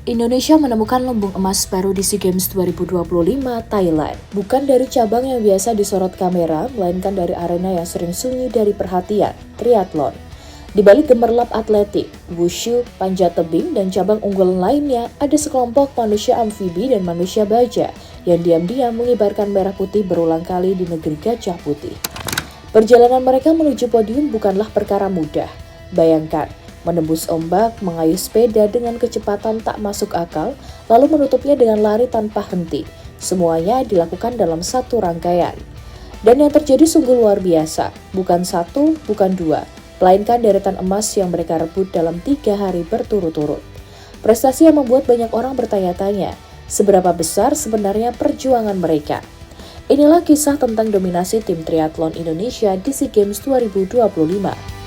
Indonesia menemukan lumbung emas baru di SEA Games 2025 Thailand. Bukan dari cabang yang biasa disorot kamera, melainkan dari arena yang sering sunyi dari perhatian, triathlon. Di balik gemerlap atletik, wushu, panjat tebing, dan cabang unggulan lainnya, ada sekelompok manusia amfibi dan manusia baja yang diam-diam mengibarkan merah putih berulang kali di negeri gajah putih. Perjalanan mereka menuju podium bukanlah perkara mudah. Bayangkan, menembus ombak, mengayuh sepeda dengan kecepatan tak masuk akal, lalu menutupnya dengan lari tanpa henti. Semuanya dilakukan dalam satu rangkaian. Dan yang terjadi sungguh luar biasa, bukan satu, bukan dua, melainkan deretan emas yang mereka rebut dalam 3 hari berturut-turut. Prestasi yang membuat banyak orang bertanya-tanya, seberapa besar sebenarnya perjuangan mereka? Inilah kisah tentang dominasi tim triathlon Indonesia di SEA Games 2025.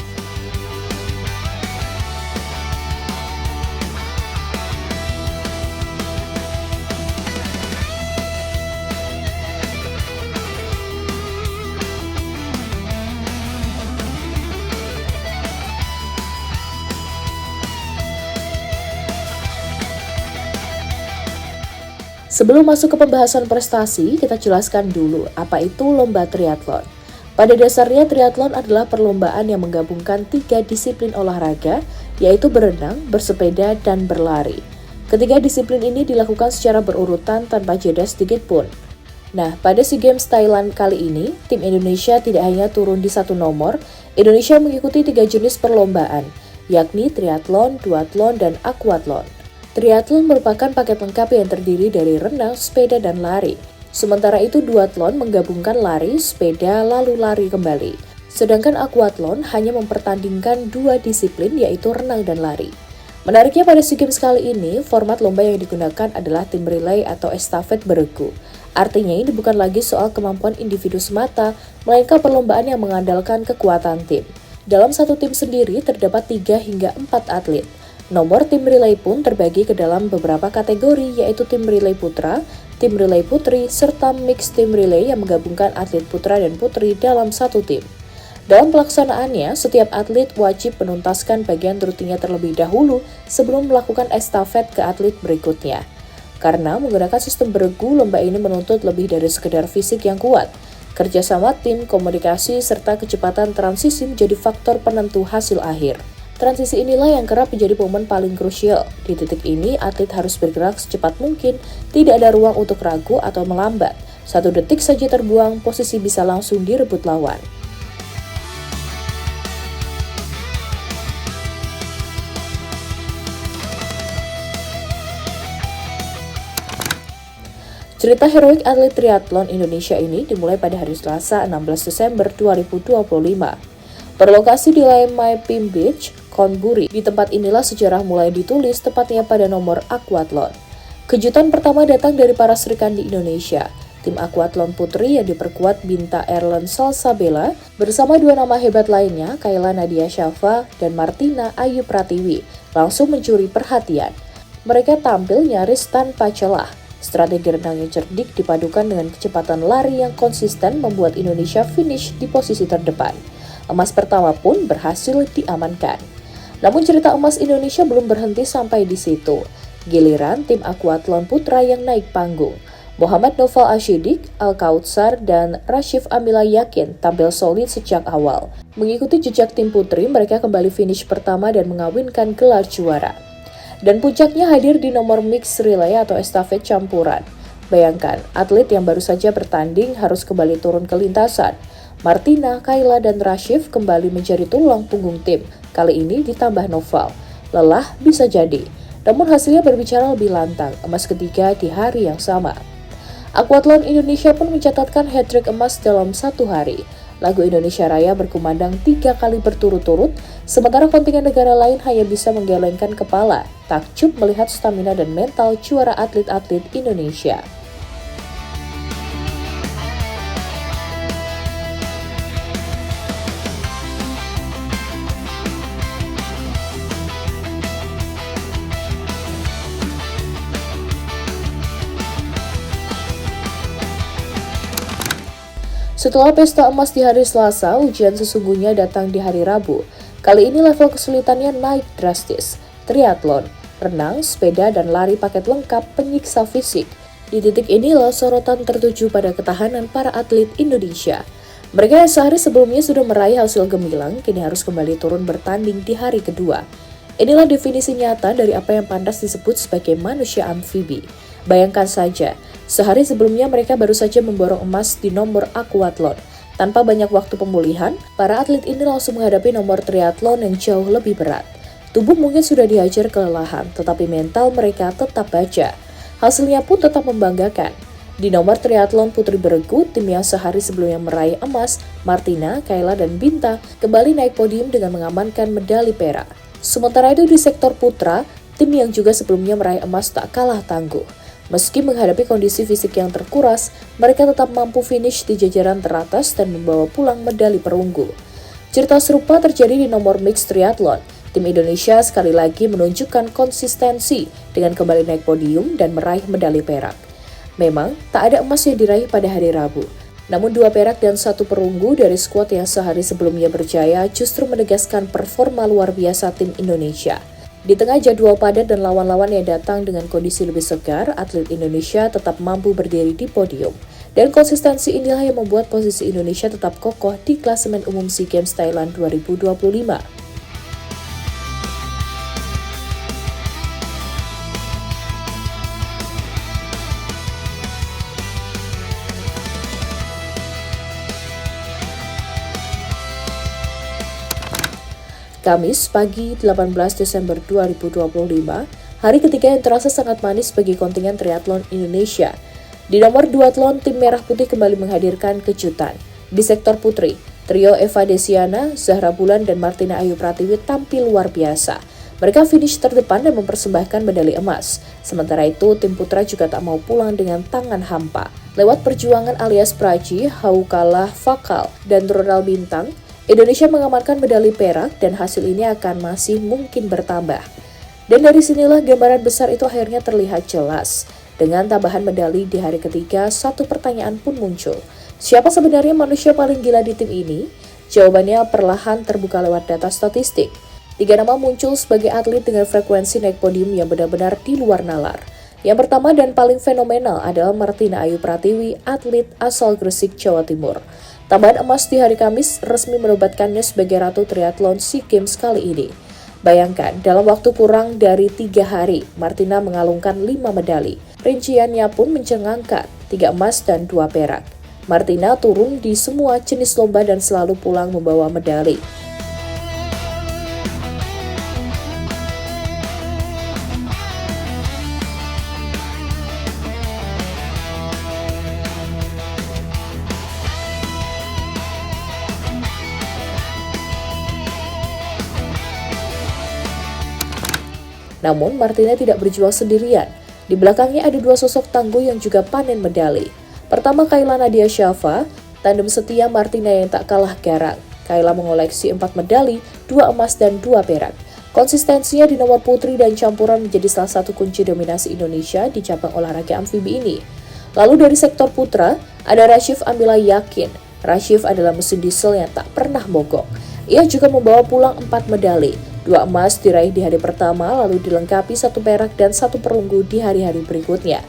Sebelum masuk ke pembahasan prestasi, kita jelaskan dulu apa itu lomba triathlon. Pada dasarnya, triathlon adalah perlombaan yang menggabungkan 3 disiplin olahraga, yaitu berenang, bersepeda, dan berlari. Ketiga disiplin ini dilakukan secara berurutan tanpa jeda sedikit pun. Nah, pada SEA Games Thailand kali ini, tim Indonesia tidak hanya turun di satu nomor, Indonesia mengikuti 3 jenis perlombaan, yakni triathlon, duathlon, dan aquathlon. Triathlon merupakan paket lengkap yang terdiri dari renang, sepeda, dan lari. Sementara itu duathlon menggabungkan lari, sepeda, lalu lari kembali. Sedangkan aquathlon hanya mempertandingkan 2 disiplin yaitu renang dan lari. Menariknya pada SEA Games kali ini, format lomba yang digunakan adalah tim relay atau estafet beregu. Artinya ini bukan lagi soal kemampuan individu semata, melainkan perlombaan yang mengandalkan kekuatan tim. Dalam satu tim sendiri terdapat 3 hingga 4 atlet. Nomor tim relay pun terbagi ke dalam beberapa kategori, yaitu tim relay putra, tim relay putri, serta mix tim relay yang menggabungkan atlet putra dan putri dalam satu tim. Dalam pelaksanaannya, setiap atlet wajib menuntaskan bagian rutinnya terlebih dahulu sebelum melakukan estafet ke atlet berikutnya. Karena menggunakan sistem beregu, lomba ini menuntut lebih dari sekedar fisik yang kuat. Kerjasama tim, komunikasi, serta kecepatan transisi menjadi faktor penentu hasil akhir. Transisi inilah yang kerap menjadi momen paling krusial. Di titik ini, atlet harus bergerak secepat mungkin, tidak ada ruang untuk ragu atau melambat. 1 detik saja terbuang, posisi bisa langsung direbut lawan. Cerita heroik atlet triathlon Indonesia ini dimulai pada hari Selasa 16 Desember 2025. Berlokasi di Lae Mai Pim Beach, Konburi. Di tempat inilah sejarah mulai ditulis, tepatnya pada nomor aquathlon. Kejutan pertama datang dari para serikandi Indonesia. Tim aquathlon putri yang diperkuat Binta Erlen Salsabella bersama 2 nama hebat lainnya, Kayla Nadia Syafa dan Martina Ayu Pratiwi, langsung mencuri perhatian. Mereka tampil nyaris tanpa celah. Strategi renang yang cerdik dipadukan dengan kecepatan lari yang konsisten membuat Indonesia finish di posisi terdepan. Emas pertama pun berhasil diamankan. Namun cerita emas Indonesia belum berhenti sampai di situ. Giliran tim aquathlon putra yang naik panggung. Muhammad Noval Ashidik, Al-Kautsar, dan Rashif Amila yakin tampil solid sejak awal. Mengikuti jejak tim putri, mereka kembali finish pertama dan mengawinkan gelar juara. Dan puncaknya hadir di nomor mix relay atau estafet campuran. Bayangkan, atlet yang baru saja bertanding harus kembali turun ke lintasan. Martina, Kayla, dan Rashif kembali menjadi tulang punggung tim. Kali ini ditambah Noval. Lelah bisa jadi, namun hasilnya berbicara lebih lantang, emas ketiga di hari yang sama. Aquathlon Indonesia pun mencatatkan hat-trick emas dalam 1 hari. Lagu Indonesia Raya berkumandang 3 kali berturut-turut, sementara kontingen negara lain hanya bisa menggelengkan kepala, takjub melihat stamina dan mental juara atlet-atlet Indonesia. Setelah pesta emas di hari Selasa, ujian sesungguhnya datang di hari Rabu. Kali ini level kesulitannya naik drastis. Triathlon. renang, sepeda, dan lari paket lengkap penyiksa fisik. Di titik inilah sorotan tertuju pada ketahanan para atlet Indonesia. Mereka yang sehari sebelumnya sudah meraih hasil gemilang, kini harus kembali turun bertanding di hari kedua. Inilah definisi nyata dari apa yang pantas disebut sebagai manusia amfibi. Bayangkan saja, sehari sebelumnya mereka baru saja memborong emas di nomor aquathlon. Tanpa banyak waktu pemulihan, para atlet ini langsung menghadapi nomor triathlon yang jauh lebih berat. Tubuh mungkin sudah dihajar kelelahan, tetapi mental mereka tetap baja. Hasilnya pun tetap membanggakan. Di nomor triathlon putri beregu, tim yang sehari sebelumnya meraih emas, Martina, Kayla, dan Binta kembali naik podium dengan mengamankan medali perak. Sementara itu di sektor putra, tim yang juga sebelumnya meraih emas tak kalah tangguh. Meski menghadapi kondisi fisik yang terkuras, mereka tetap mampu finish di jajaran teratas dan membawa pulang medali perunggu. Cerita serupa terjadi di nomor mixed triathlon. Tim Indonesia sekali lagi menunjukkan konsistensi dengan kembali naik podium dan meraih medali perak. Memang, tak ada emas yang diraih pada hari Rabu. Namun 2 perak dan 1 perunggu dari skuad yang sehari sebelumnya berjaya justru menegaskan performa luar biasa tim Indonesia. Di tengah jadwal padat dan lawan-lawan yang datang dengan kondisi lebih segar, atlet Indonesia tetap mampu berdiri di podium. Dan konsistensi inilah yang membuat posisi Indonesia tetap kokoh di klasemen umum SEA Games Thailand 2025. Kamis pagi 18 Desember 2025, hari ketiga yang terasa sangat manis bagi kontingen triathlon Indonesia. Di nomor duathlon, tim Merah Putih kembali menghadirkan kejutan. Di sektor putri, trio Eva Desiana, Zahra Bulan, dan Martina Ayu Pratiwi tampil luar biasa. Mereka finish terdepan dan mempersembahkan medali emas. Sementara itu, tim putra juga tak mau pulang dengan tangan hampa. Lewat perjuangan alias Praji, Haukalah Fakal, dan Ronald Bintang, Indonesia mengamankan medali perak dan hasil ini akan masih mungkin bertambah. Dan dari sinilah gambaran besar itu akhirnya terlihat jelas. Dengan tambahan medali di hari ketiga, satu pertanyaan pun muncul. Siapa sebenarnya manusia paling gila di tim ini? Jawabannya perlahan terbuka lewat data statistik. 3 nama muncul sebagai atlet dengan frekuensi naik podium yang benar-benar di luar nalar. Yang pertama dan paling fenomenal adalah Martina Ayu Pratiwi, atlet asal Gresik, Jawa Timur. Tambahan emas di hari Kamis resmi menobatkannya sebagai Ratu Triathlon SEA Games kali ini. Bayangkan, dalam waktu kurang dari 3 hari, Martina mengalungkan 5 medali. Rinciannya pun mencengangkan, 3 emas dan 2 perak. Martina turun di semua jenis lomba dan selalu pulang membawa medali. Namun, Martina tidak berjuang sendirian. Di belakangnya ada 2 sosok tangguh yang juga panen medali. Pertama, Kayla Nadia Shafa, tandem setia Martina yang tak kalah garang. Kayla mengoleksi 4 medali, 2 emas dan 2 perak. Konsistensinya di nomor putri dan campuran menjadi salah satu kunci dominasi Indonesia di cabang olahraga amfibi ini. Lalu dari sektor putra, ada Rashif Amila Yakin. Rashif adalah mesin diesel yang tak pernah mogok. Ia juga membawa pulang 4 medali. 2 emas diraih di hari pertama, lalu dilengkapi 1 perak dan 1 perunggu di hari-hari berikutnya.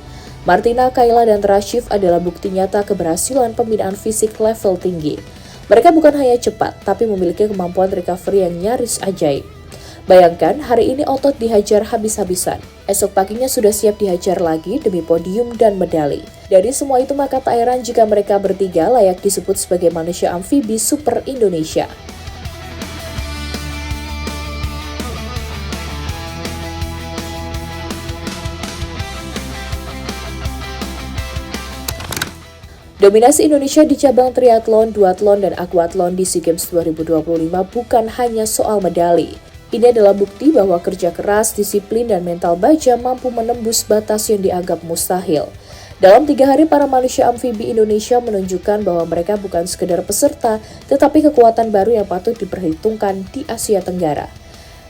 Martina, Kayla, dan Rashif adalah bukti nyata keberhasilan pembinaan fisik level tinggi. Mereka bukan hanya cepat, tapi memiliki kemampuan recovery yang nyaris ajaib. Bayangkan, hari ini otot dihajar habis-habisan. Esok paginya sudah siap dihajar lagi demi podium dan medali. Dari semua itu maka tak heran jika mereka bertiga layak disebut sebagai manusia amfibi super Indonesia. Dominasi Indonesia di cabang triathlon, duathlon, dan aquathlon di SEA Games 2025 bukan hanya soal medali. Ini adalah bukti bahwa kerja keras, disiplin, dan mental baja mampu menembus batas yang dianggap mustahil. Dalam 3 hari, para manusia amfibi Indonesia menunjukkan bahwa mereka bukan sekedar peserta, tetapi kekuatan baru yang patut diperhitungkan di Asia Tenggara.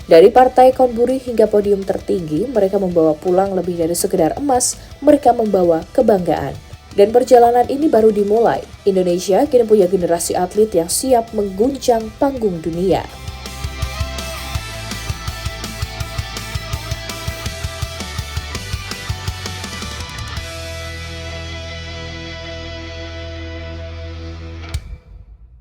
Dari partai konburi hingga podium tertinggi, mereka membawa pulang lebih dari sekedar emas, mereka membawa kebanggaan. Dan perjalanan ini baru dimulai. Indonesia kini punya generasi atlet yang siap mengguncang panggung dunia.